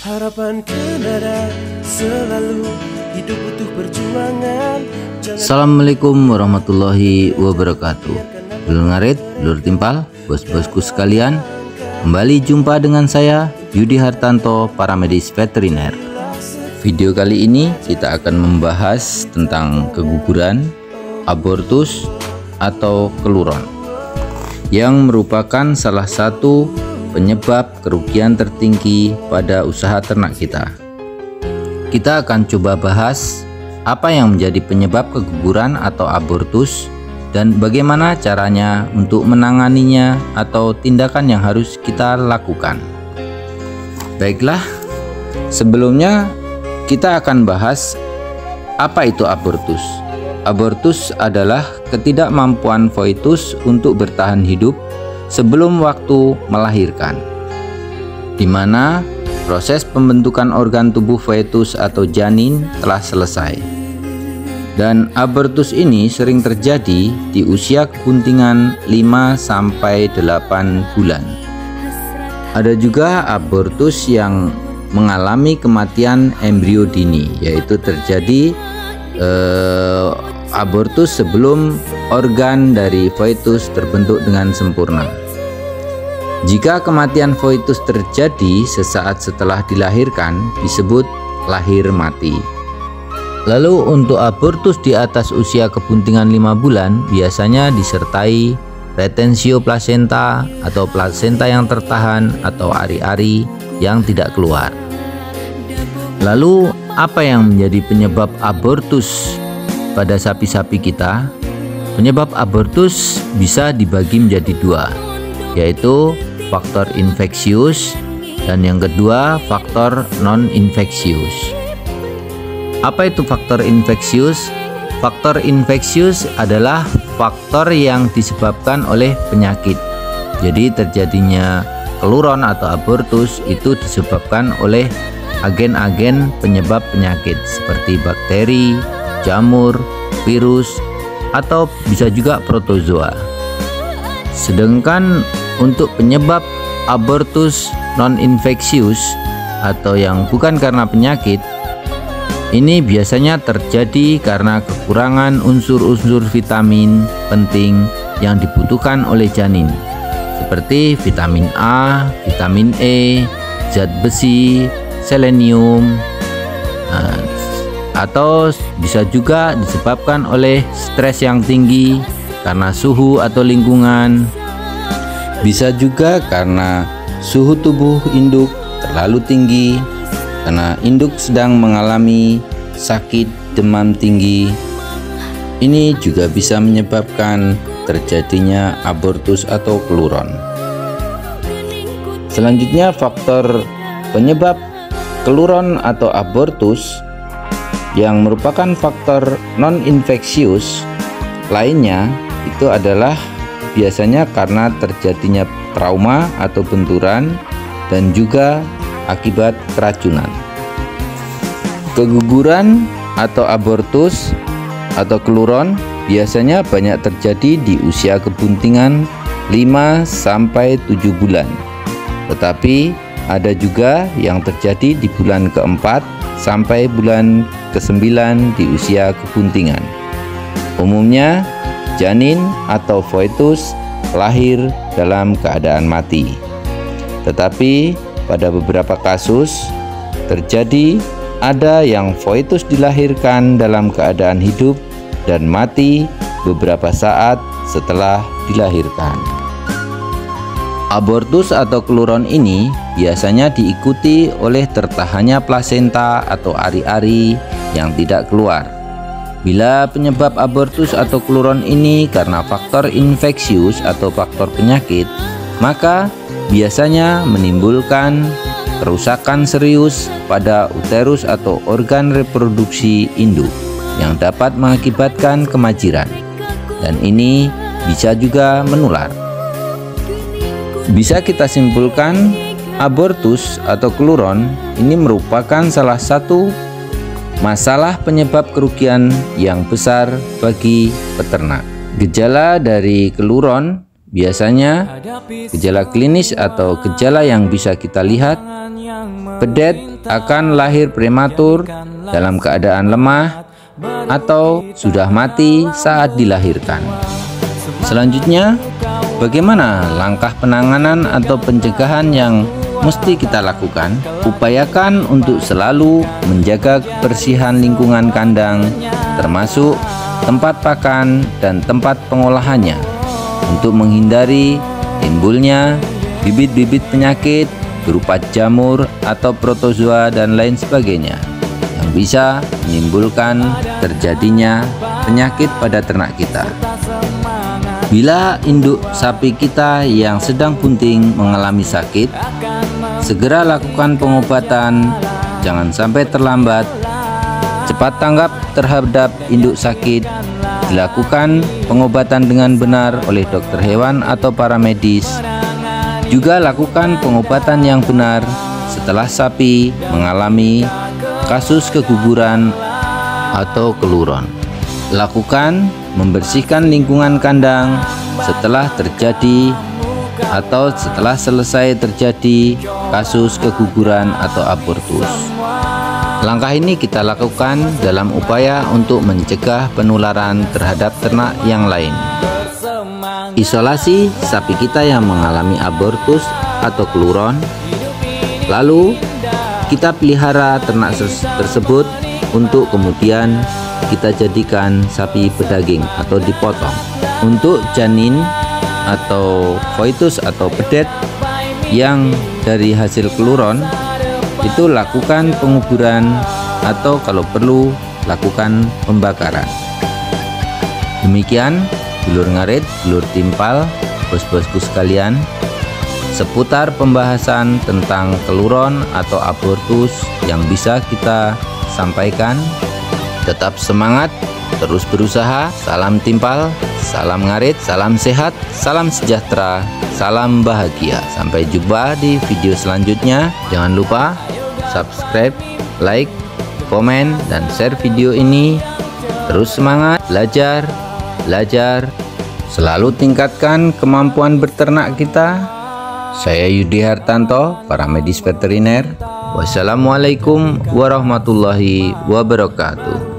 Harapanku nada selalu hidup butuh perjuangan. Assalamualaikum warahmatullahi wabarakatuh. Dulur ngarit, dulur timpal, bos-bosku sekalian, kembali jumpa dengan saya Yudi Hartanto, paramedis veteriner. Video kali ini kita akan membahas tentang keguguran, abortus atau keluron, yang merupakan salah satu penyebab kerugian tertinggi pada usaha ternak kita. Kita akan coba bahas apa yang menjadi penyebab keguguran atau abortus dan bagaimana caranya untuk menanganinya atau tindakan yang harus kita lakukan. Baiklah, sebelumnya kita akan bahas apa itu abortus. Abortus adalah ketidakmampuan foetus untuk bertahan hidup sebelum waktu melahirkan, di mana proses pembentukan organ tubuh foetus atau janin telah selesai. Dan abortus ini sering terjadi di usia kepuntingan 5-8 bulan. Ada juga abortus yang mengalami kematian embrio dini, yaitu terjadi abortus sebelum organ dari foetus terbentuk dengan sempurna. Jika kematian foetus terjadi sesaat setelah dilahirkan, disebut lahir mati. Lalu untuk abortus di atas usia kepuntingan 5 bulan biasanya disertai retensio plasenta atau plasenta yang tertahan atau ari-ari yang tidak keluar. Lalu apa yang menjadi penyebab abortus pada sapi-sapi kita? Penyebab abortus bisa dibagi menjadi dua, yaitu faktor infeksius dan yang kedua faktor non-infeksius. Apa itu faktor infeksius? Faktor infeksius adalah faktor yang disebabkan oleh penyakit. Jadi terjadinya keluron atau abortus itu disebabkan oleh agen-agen penyebab penyakit seperti bakteri, jamur, virus, atau bisa juga protozoa. Sedangkan untuk penyebab abortus non-infeksius atau yang bukan karena penyakit, ini biasanya terjadi karena kekurangan unsur-unsur vitamin penting yang dibutuhkan oleh janin, seperti vitamin A, vitamin E, zat besi, selenium, atau bisa juga disebabkan oleh stres yang tinggi karena suhu atau lingkungan. Bisa juga karena suhu tubuh induk terlalu tinggi, karena induk sedang mengalami sakit demam tinggi. Ini juga bisa menyebabkan terjadinya abortus atau keluron. Selanjutnya, faktor penyebab keluron atau abortus yang merupakan faktor non-infeksius lainnya itu adalah biasanya karena terjadinya trauma atau benturan dan juga akibat keracunan. Keguguran atau abortus atau keluron biasanya banyak terjadi di usia kebuntingan 5-7 bulan. Tetapi ada juga yang terjadi di bulan keempat sampai bulan ke-9 di usia kebuntingan. Umumnya janin atau foetus lahir dalam keadaan mati. Tetapi pada beberapa kasus terjadi ada yang foetus dilahirkan dalam keadaan hidup dan mati beberapa saat setelah dilahirkan. Abortus atau keluron ini biasanya diikuti oleh tertahannya plasenta atau ari-ari yang tidak keluar. Bila penyebab abortus atau keluron ini karena faktor infeksius atau faktor penyakit, maka biasanya menimbulkan kerusakan serius pada uterus atau organ reproduksi induk yang dapat mengakibatkan kemajiran, dan ini bisa juga menular. Bisa kita simpulkan, abortus atau keluron ini merupakan salah satu masalah penyebab kerugian yang besar bagi peternak. Gejala dari keluron Biasanya, gejala klinis atau gejala yang bisa kita lihat, pedet akan lahir prematur dalam keadaan lemah atau sudah mati saat dilahirkan. Selanjutnya, bagaimana langkah penanganan atau pencegahan yang mesti kita lakukan? Upayakan untuk selalu menjaga kebersihan lingkungan kandang, termasuk tempat pakan dan tempat pengolahannya, untuk menghindari timbulnya bibit-bibit penyakit berupa jamur atau protozoa dan lain sebagainya yang bisa menimbulkan terjadinya penyakit pada ternak kita. Bila induk sapi kita yang sedang bunting mengalami sakit, segera lakukan pengobatan, jangan sampai terlambat. Cepat tanggap terhadap induk sakit, dilakukan pengobatan dengan benar oleh dokter hewan atau para medis. Juga lakukan pengobatan yang benar setelah sapi mengalami kasus keguguran atau keluron. Lakukan membersihkan lingkungan kandang setelah terjadi atau setelah selesai terjadi kasus keguguran atau abortus. Langkah ini kita lakukan dalam upaya untuk mencegah penularan terhadap ternak yang lain. Isolasi sapi kita yang mengalami abortus atau keluron, lalu kita pelihara ternak tersebut untuk kemudian kita jadikan sapi pedaging atau dipotong. Untuk janin atau foetus atau pedet yang dari hasil keluron, itu lakukan penguburan atau kalau perlu lakukan pembakaran. Demikian dulur ngarit, dulur timpal, bos-bosku sekalian, seputar pembahasan tentang keluron atau abortus yang bisa kita sampaikan. Tetap semangat, terus berusaha. Salam timpal, salam ngarit, salam sehat, salam sejahtera, salam bahagia. Sampai jumpa di video selanjutnya. Jangan lupa subscribe, like, komen, dan share video ini. Terus semangat, belajar, selalu tingkatkan kemampuan berternak kita. Saya Yudi Hartanto, para medis veteriner. Wassalamualaikum warahmatullahi wabarakatuh.